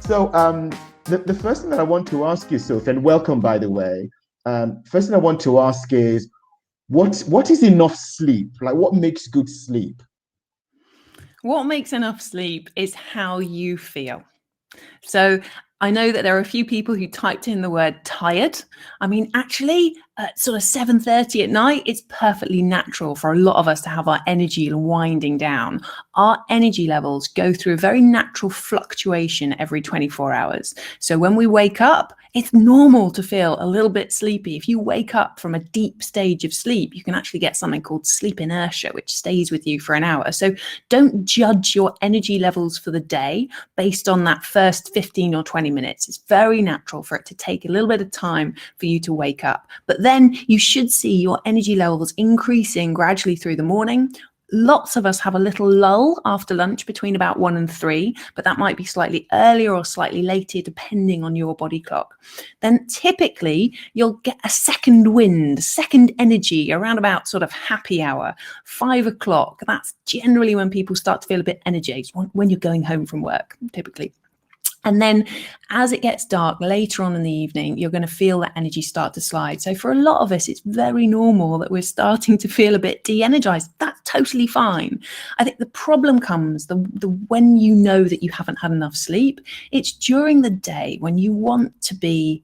So, the first thing that I want to ask you, Sophie, and welcome, by the way. First thing I want to ask is, what is enough sleep? Like, what makes good sleep? What makes enough sleep is how you feel. So I know that there are a few people who typed in the word tired. I mean, actually, at sort of 7:30 at night, it's perfectly natural for a lot of us to have our energy winding down. Our energy levels go through a very natural fluctuation every 24 hours. So when we wake up, it's normal to feel a little bit sleepy. If you wake up from a deep stage of sleep, you can actually get something called sleep inertia, which stays with you for an hour. So don't judge your energy levels for the day based on that first 15 or 20 minutes. It's very natural for it to take a little bit of time for you to wake up. But then you should see your energy levels increasing gradually through the morning. Lots of us have a little lull after lunch between about 1 and 3, but that might be slightly earlier or slightly later, depending on your body clock. Then typically you'll get a second wind, second energy around about sort of happy hour, 5 o'clock. That's generally when people start to feel a bit energized, when you're going home from work, typically. And then as it gets dark later on in the evening, you're going to feel that energy start to slide. So for a lot of us, it's very normal that we're starting to feel a bit de-energized. That's totally fine. I think the problem comes the when you know that you haven't had enough sleep, it's during the day when you want to be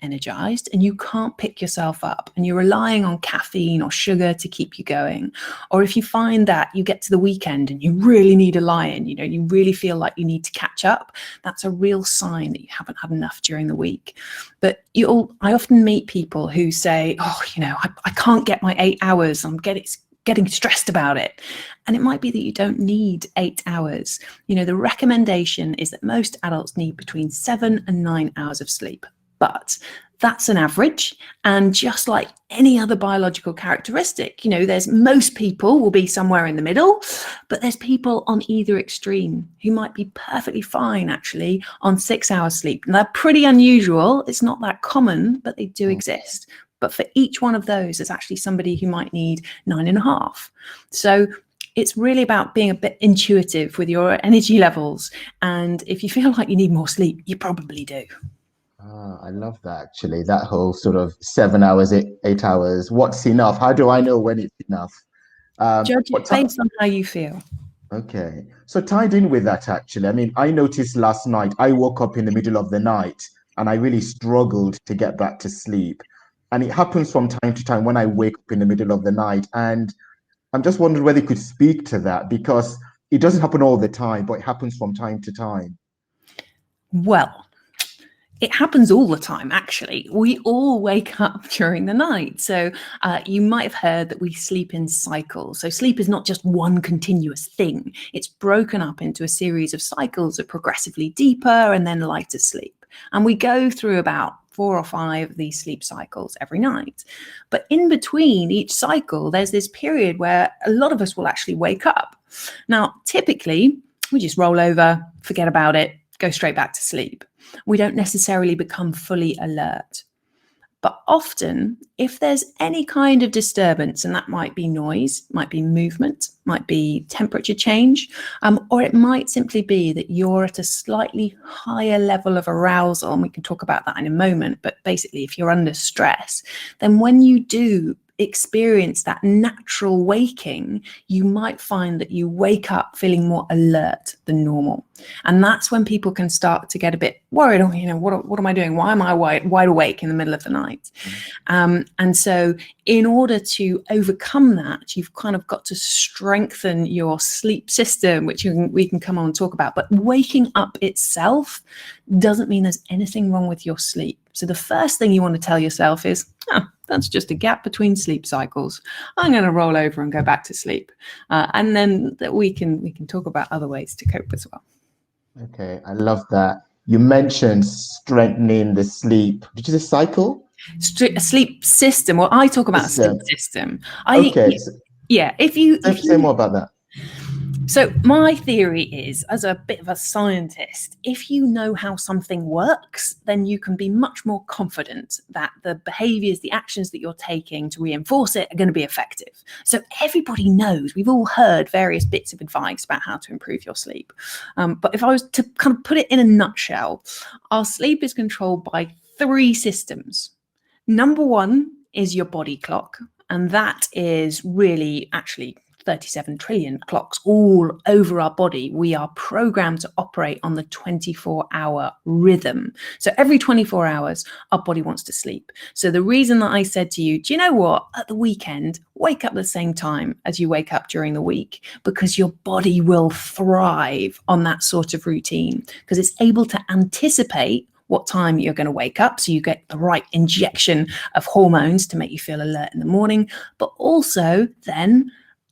energized and you can't pick yourself up and you're relying on caffeine or sugar to keep you going. Or if you find that you get to the weekend and you really need a lie-in, you really feel like you need to catch up, that's a real sign that you haven't had enough during the week. But I often meet people who say, I can't get my 8 hours, I'm getting stressed about it. And it might be that you don't need 8 hours. The recommendation is that most adults need between 7 and 9 hours of sleep. But that's an average. And just like any other biological characteristic, there's most people will be somewhere in the middle, but there's people on either extreme who might be perfectly fine actually on 6 hours sleep. And they're pretty unusual. It's not that common, but they do exist. But for each one of those, there's actually somebody who might need 9.5. So it's really about being a bit intuitive with your energy levels. And if you feel like you need more sleep, you probably do. I love that actually. That whole sort of 7 hours, 8 hours. What's enough? How do I know when it's enough? Judge But it based on how you feel. okay. So tied in with that, actually, I mean, I noticed last night I woke up in the middle of the night and I really struggled to get back to sleep. And it happens from time to time when I wake up in the middle of the night. And I'm just wondering whether you could speak to that because it doesn't happen all the time, but it happens from time to time. Well, it happens all the time, actually. We all wake up during the night. So you might have heard that we sleep in cycles. So sleep is not just one continuous thing. It's broken up into a series of cycles of progressively deeper and then lighter sleep. And we go through about 4 or 5 of these sleep cycles every night. But in between each cycle, there's this period where a lot of us will actually wake up. Now, typically, we just roll over, forget about it, go straight back to sleep. We don't necessarily become fully alert. But often, if there's any kind of disturbance, and that might be noise, might be movement, might be temperature change, or it might simply be that you're at a slightly higher level of arousal, and we can talk about that in a moment, but basically if you're under stress, then when you do experience that natural waking, you might find that you wake up feeling more alert than normal. And that's when people can start to get a bit worried. Oh, what am I doing? Why am I wide awake in the middle of the night? And so in order to overcome that, you've kind of got to strengthen your sleep system, which we can come on and talk about. But waking up itself doesn't mean there's anything wrong with your sleep. So the first thing you want to tell yourself is, that's just a gap between sleep cycles. I'm going to roll over and go back to sleep. And then we can talk about other ways to cope as well. Okay, I love that. You mentioned strengthening the sleep. Did you say cycle? A sleep system. Well, I talk about a sleep system. Okay. Yeah. If you say more about that. So my theory is, as a bit of a scientist, if you know how something works, then you can be much more confident that the behaviors, the actions that you're taking to reinforce it are going to be effective. So everybody knows, we've all heard various bits of advice about how to improve your sleep. But if I was to kind of put it in a nutshell, our sleep is controlled by 3 systems. Number 1 is your body clock, and that is really actually 37 trillion clocks all over our body. We are programmed to operate on the 24-hour rhythm. So every 24 hours, our body wants to sleep. So the reason that I said to you, do you know what? At the weekend, wake up at the same time as you wake up during the week, because your body will thrive on that sort of routine, because it's able to anticipate what time you're going to wake up, so you get the right injection of hormones to make you feel alert in the morning. But also then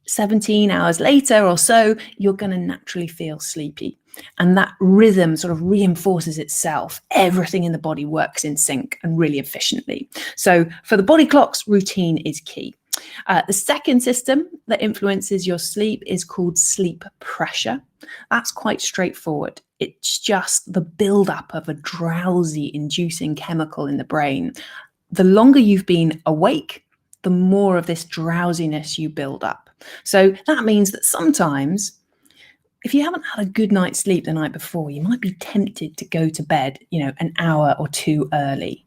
17 hours later or so, you're going to naturally feel sleepy. And that rhythm sort of reinforces itself. Everything in the body works in sync and really efficiently. So for the body clocks, routine is key. The second system that influences your sleep is called sleep pressure. That's quite straightforward. It's just the buildup of a drowsy inducing chemical in the brain. The longer you've been awake, the more of this drowsiness you build up. So that means that sometimes, if you haven't had a good night's sleep the night before, you might be tempted to go to bed, an hour or 2 early.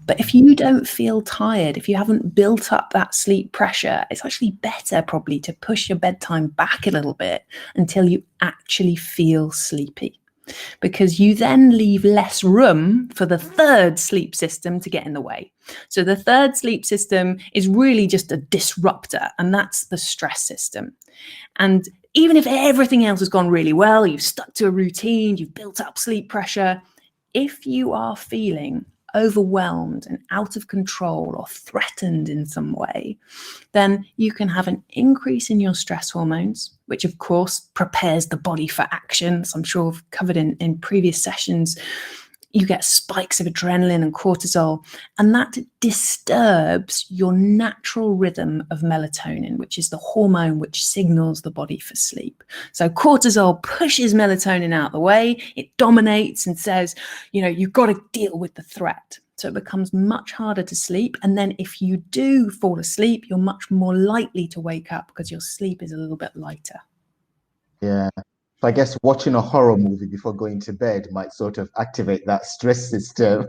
But if you don't feel tired, if you haven't built up that sleep pressure, it's actually better probably to push your bedtime back a little bit until you actually feel sleepy, because you then leave less room for the third sleep system to get in the way. So the third sleep system is really just a disruptor, and that's the stress system. And even if everything else has gone really well, you've stuck to a routine, you've built up sleep pressure, if you are feeling overwhelmed and out of control or threatened in some way, then you can have an increase in your stress hormones, which of course prepares the body for action. So I'm sure I've covered in previous sessions, you get spikes of adrenaline and cortisol, and that disturbs your natural rhythm of melatonin, which is the hormone which signals the body for sleep. So cortisol pushes melatonin out the way, it dominates and says, you've got to deal with the threat. So it becomes much harder to sleep. And then if you do fall asleep, you're much more likely to wake up because your sleep is a little bit lighter. Yeah. So I guess watching a horror movie before going to bed might sort of activate that stress system.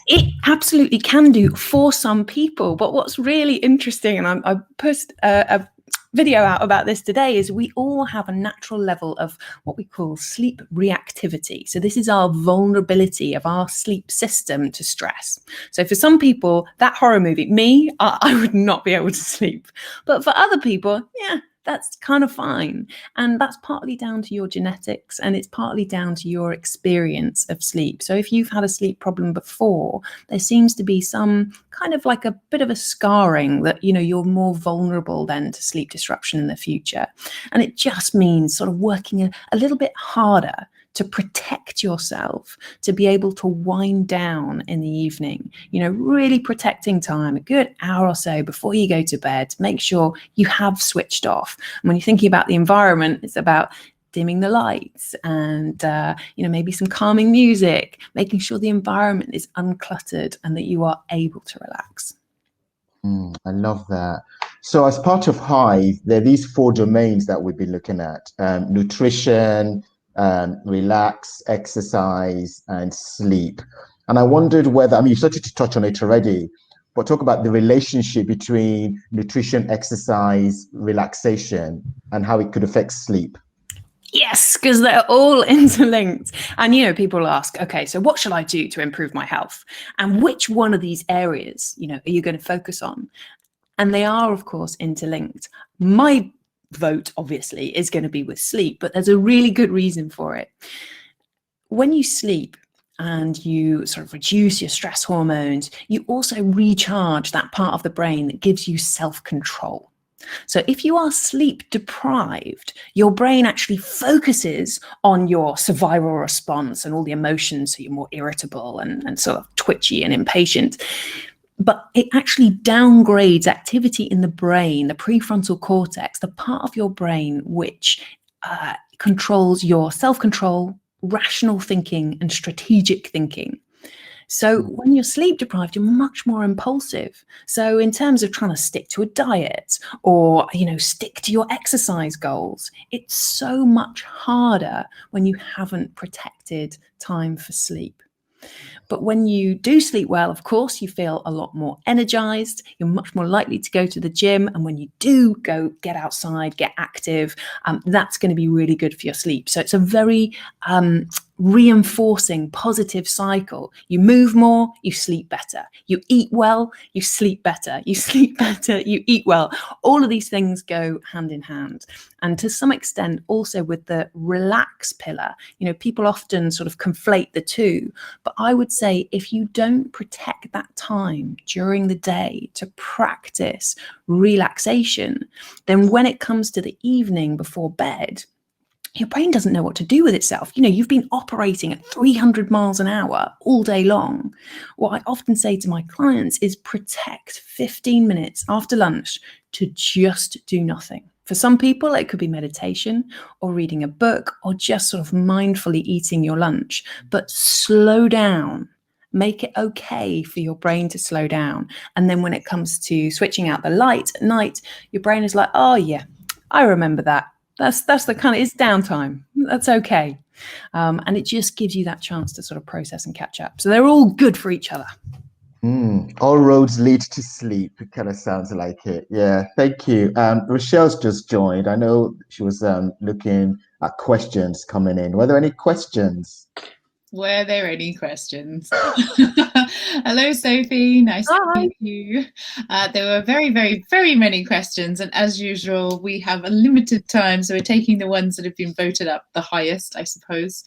It absolutely can do for some people. But what's really interesting, and I posted a video out about this today, is we all have a natural level of what we call sleep reactivity. So this is our vulnerability of our sleep system to stress. So for some people, that horror movie, I would not be able to sleep. But for other people, yeah, that's kind of fine. And that's partly down to your genetics, and it's partly down to your experience of sleep. So if you've had a sleep problem before, there seems to be some kind of like a bit of a scarring that, you're more vulnerable then to sleep disruption in the future. And it just means sort of working a little bit harder to protect yourself, to be able to wind down in the evening, really protecting time, a good hour or so before you go to bed, to make sure you have switched off. And when you're thinking about the environment, it's about dimming the lights and, maybe some calming music, making sure the environment is uncluttered and that you are able to relax. I love that. So as part of HIVE, there are these 4 domains that we'll be looking at: nutrition, relax, exercise, and sleep. And I wondered whether, you started to touch on it already, but talk about the relationship between nutrition, exercise, relaxation, and how it could affect sleep. Yes, because they're all interlinked. And, people ask, okay, so what should I do to improve my health? And which one of these areas, are you going to focus on? And they are, of course, interlinked. My vote, obviously, is going to be with sleep, but there's a really good reason for it. When you sleep and you sort of reduce your stress hormones, you also recharge that part of the brain that gives you self-control. So if you are sleep deprived, your brain actually focuses on your survival response and all the emotions, so you're more irritable and sort of twitchy and impatient. But it actually downgrades activity in the brain, the prefrontal cortex, the part of your brain which controls your self-control, rational thinking, and strategic thinking. So when you're sleep deprived, you're much more impulsive. So in terms of trying to stick to a diet or, stick to your exercise goals, it's so much harder when you haven't protected time for sleep. But when you do sleep well, of course, you feel a lot more energized. You're much more likely to go to the gym. And when you do go get outside, get active, that's going to be really good for your sleep. So it's a very reinforcing positive cycle. You move more, you sleep better. You eat well, you sleep better. You sleep better, you eat well. All of these things go hand in hand. And to some extent, also with the relax pillar, people often sort of conflate the two. But I would say if you don't protect that time during the day to practice relaxation, then when it comes to the evening before bed, your brain doesn't know what to do with itself. You've been operating at 300 miles an hour all day long. What I often say to my clients is protect 15 minutes after lunch to just do nothing. For some people, it could be meditation or reading a book or just sort of mindfully eating your lunch. But slow down. Make it okay for your brain to slow down. And then when it comes to switching out the light at night, your brain is like, oh yeah, I remember that. That's the kind of, it's downtime. That's okay. And it just gives you that chance to sort of process and catch up. So they're all good for each other. All roads lead to sleep. It kind of sounds like it. Yeah, thank you. Rochelle's just joined. I know she was looking at questions coming in. Were there any questions? Were there any questions? Hello, Sophie. Nice to meet you. There were very, very, very many questions. And as usual, we have a limited time. So we're taking the ones that have been voted up the highest, I suppose.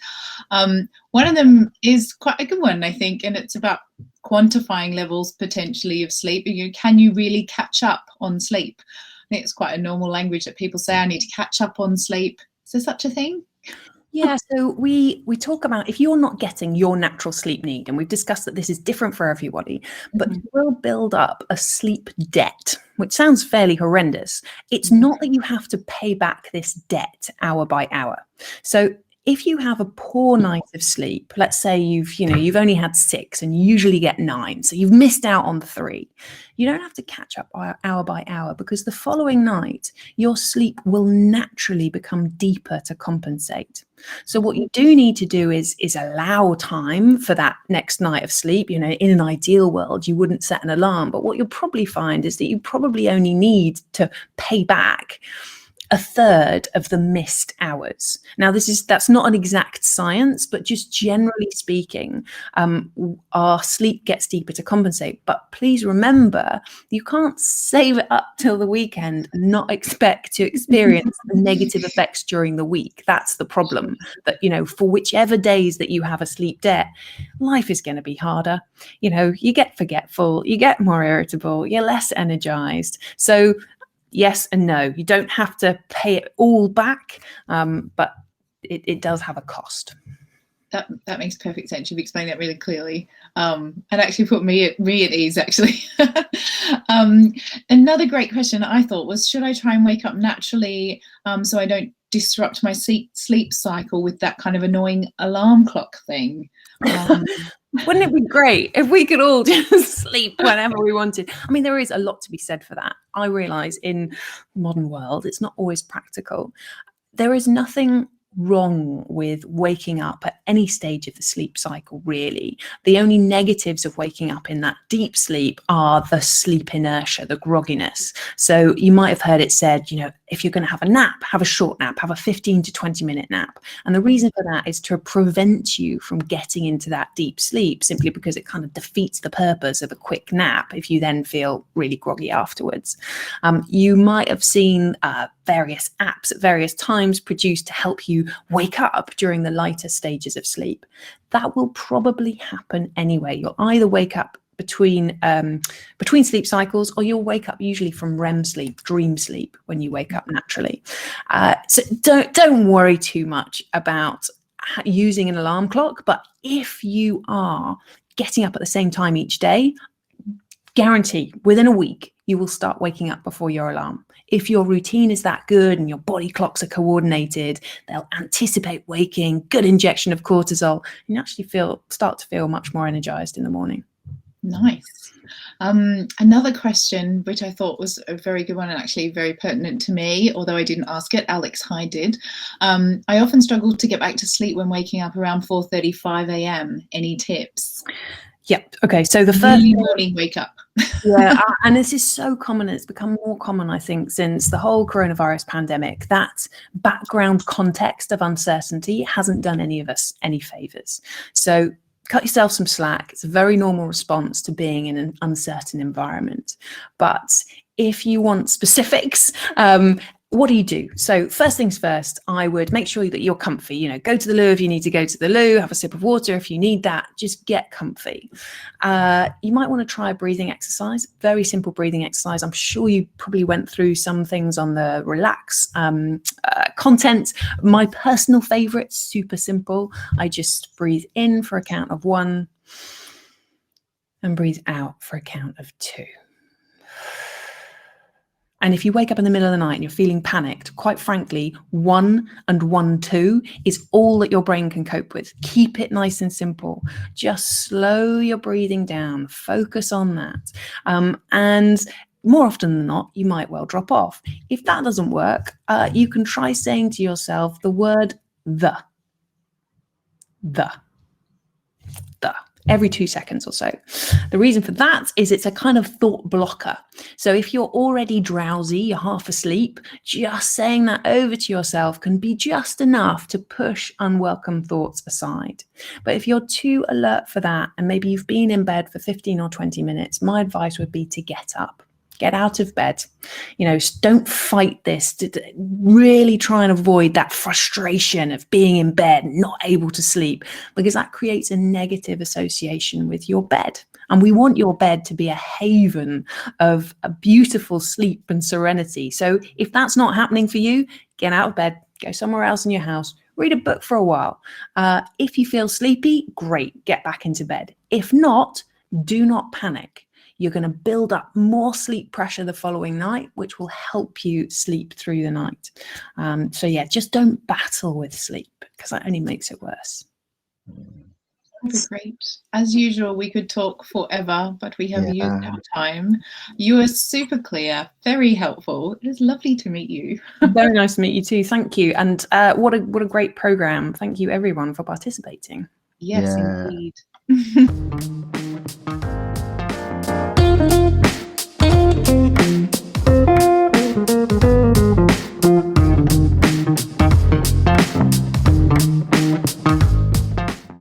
One of them is quite a good one, I think. And it's about quantifying levels potentially of sleep. Can you really catch up on sleep? I think it's quite a normal language that people say, I need to catch up on sleep. Is there such a thing? Yeah, so we talk about if you're not getting your natural sleep need, and we've discussed that this is different for everybody, but you will build up a sleep debt, which sounds fairly horrendous. It's not that you have to pay back this debt hour by hour. So if you have a poor night of sleep, let's say you've only had 6 and you usually get 9, so you've missed out on 3. You don't have to catch up hour by hour, because the following night your sleep will naturally become deeper to compensate. So what you do need to do is allow time for that next night of sleep. In an ideal world, you wouldn't set an alarm, but what you'll probably find is that you probably only need to pay back 1/3 of the missed hours. Now, that's not an exact science, but just generally speaking, our sleep gets deeper to compensate. But please remember, you can't save it up till the weekend and not expect to experience the negative effects during the week. That's the problem. That, for whichever days that you have a sleep debt, life is going to be harder. You get forgetful, you get more irritable, you're less energized. So yes and no. You don't have to pay it all back, but it does have a cost. That makes perfect sense. You've explained that really clearly, and actually put me at ease. Actually, another great question I thought was, should I try and wake up naturally so I don't disrupt my sleep cycle with that kind of annoying alarm clock thing? Wouldn't it be great if we could all just sleep whenever we wanted? I mean, there is a lot to be said for that. I realize in the modern world, it's not always practical. There is nothing wrong with waking up at any stage of the sleep cycle, really. The only negatives of waking up in that deep sleep are the sleep inertia, the grogginess. So you might have heard it said, if you're going to have a nap, have a short nap, have a 15 to 20 minute nap. And the reason for that is to prevent you from getting into that deep sleep, simply because it kind of defeats the purpose of a quick nap if you then feel really groggy afterwards. You might have seen various apps at various times produced to help you wake up during the lighter stages of sleep. That will probably happen anyway. You'll either wake up between sleep cycles, or you'll wake up usually from REM sleep, dream sleep, when you wake up naturally. So don't worry too much about using an alarm clock. But if you are getting up at the same time each day, guarantee within a week you will start waking up before your alarm. If your routine is that good and your body clocks are coordinated, they'll anticipate waking, good injection of cortisol, and you actually start to feel much more energized in the morning. Nice. Another question, which I thought was a very good one and actually very pertinent to me, although I didn't ask it, Alex Hyde did. I often struggle to get back to sleep when waking up around 4:35 a.m. Any tips? Yep. Okay. So the first morning wake up. Yeah, and this is so common. It's become more common, I think, since the whole coronavirus pandemic. That background context of uncertainty hasn't done any of us any favors. So cut yourself some slack. It's a very normal response to being in an uncertain environment. But if you want specifics, what do? So first things first, I would make sure that you're comfy. You know, go to the loo if you need to go to the loo, have a sip of water if you need that, just get comfy. You might want to try a breathing exercise, very simple breathing exercise. I'm sure you probably went through some things on the relax content. My personal favorite, super simple. I just breathe in for a count of 1 and breathe out for a count of 2. And if you wake up in the middle of the night and you're feeling panicked, quite frankly, 1 and 1, 2 is all that your brain can cope with. Keep it nice and simple. Just slow your breathing down. Focus on that. And more often than not, you might well drop off. If that doesn't work, you can try saying to yourself the word the. Every 2 seconds or so. The reason for that is it's a kind of thought blocker. So if you're already drowsy, you're half asleep, just saying that over to yourself can be just enough to push unwelcome thoughts aside. But if you're too alert for that, and maybe you've been in bed for 15 or 20 minutes, my advice would be to get up. Get out of bed. You know, don't fight this. Really try and avoid that frustration of being in bed, not able to sleep, because that creates a negative association with your bed. And we want your bed to be a haven of a beautiful sleep and serenity. So if that's not happening for you, get out of bed, go somewhere else in your house, read a book for a while. If you feel sleepy, great, get back into bed. If not, do not panic. You're going to build up more sleep pressure the following night, which will help you sleep through the night. So yeah, just don't battle with sleep, because that only makes it worse. Great. As usual, we could talk forever, but we have used our time. You are super clear, very helpful. It was lovely to meet you. Very nice to meet you too. Thank you. And what a great program. Thank you everyone for participating. Yes, indeed.